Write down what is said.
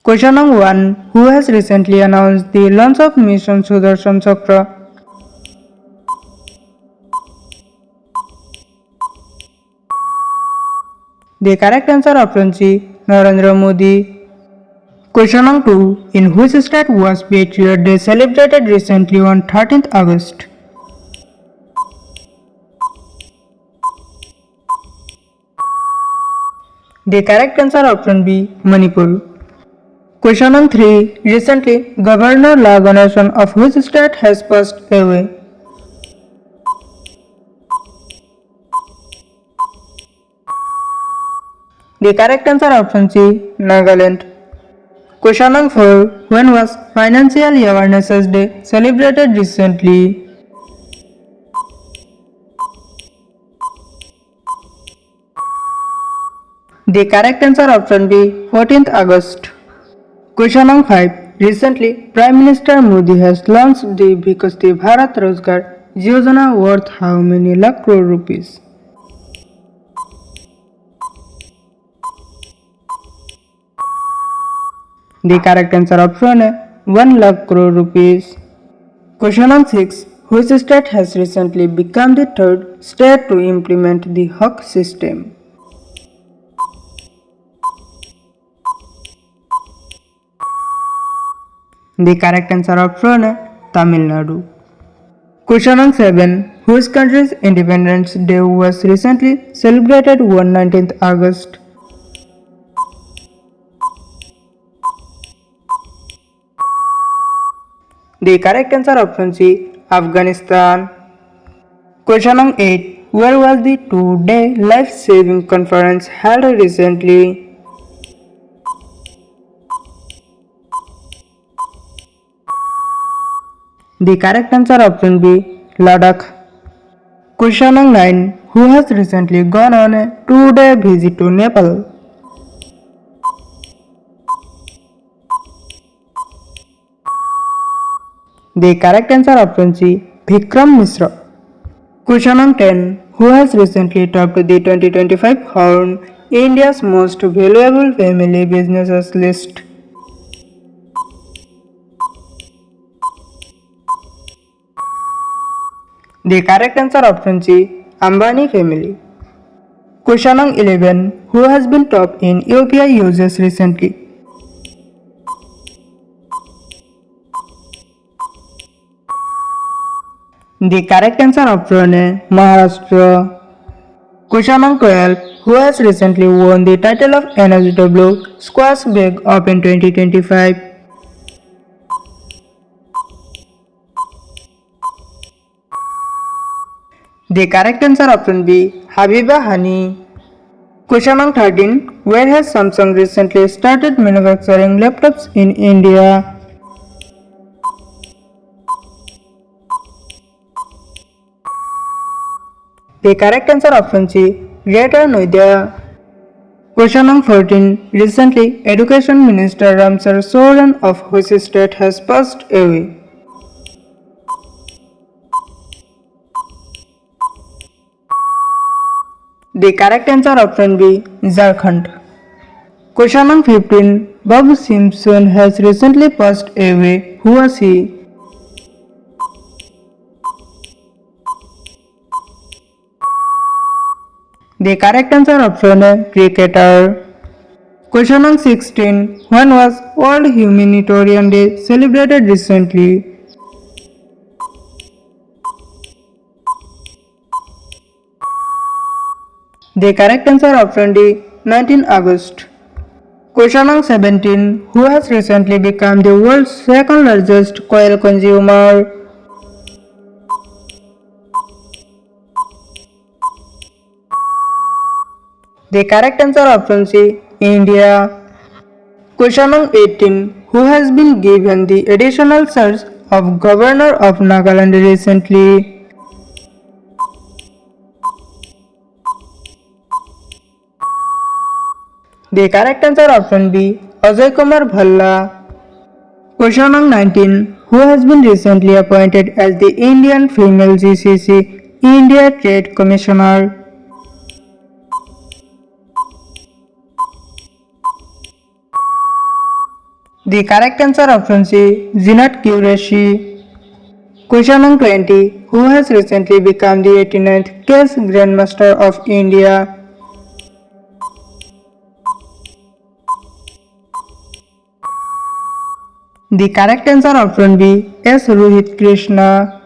Question number 1. Who has recently announced the launch of Mission Sudarshan Chakra? The correct answer option C. Narendra Modi. Question number 2. In which state was Patriot Day celebrated recently on 13th August? The correct answer option B. Manipur. Question number 3. Recently, Governor La Ganesan of which state has passed away? The correct answer option C. Nagaland. Question number 4. When was Financial Awareness Day celebrated recently? The correct answer option B. 14th August. Question number 5. Recently, Prime Minister Modi has launched the Vikasti Bharat Rozgar Yojana worth how many lakh crore rupees? The correct answer option A. 1 lakh crore rupees. Question number 6. Which state has recently become the third state to implement the Hawk system? The correct answer option A. Tamil Nadu. Question number 7. Which country's Independence Day was recently celebrated on 19th August? The correct answer option C. Afghanistan. Question number 8. Where was the two-day life-saving conference held recently? The correct answer option B. Ladakh. Question number 9. Who has recently gone on a 2-day visit to Nepal? The correct answer option C. Vikram Misra. Question number 10. Who has recently topped the 2025 Horn India's Most Valuable Family Businesses list? The correct answer option C. Ambani family. Question number 11. Who has been top in UPI uses recently? The correct answer option A. Maharashtra. Question number 12. Who has recently won the title of NSW Squash Big Open 2025? The correct answer option B. Habiba Hani. Question number 13. Where has Samsung recently started manufacturing laptops in India? The correct answer option C. Greater Noida. Question number 14. Recently, Education Minister Ramsar Soren of which state has passed away? The correct answer option B. Jharkhand. Question number 15. Bob Simpson has recently passed away. Who was he? The correct answer option A. Cricketer. Question number 16. When was World Humanitarian Day celebrated recently? The correct answer option D. 19 August. Question number 17. Who has recently become the world's second largest coal consumer? The correct answer option C. India. Question number 18. Who has been given the additional charge of Governor of Nagaland recently? The correct answer option B. Ajay Kumar Bhalla. Question number 19. Who has been recently appointed as the Indian Female GCC India Trade Commissioner? The correct answer option C, Zinat Qureshi. Question number 20. Who has recently become the 89th Chess Grandmaster of India? The correct answer option B, S. Rohit Krishna.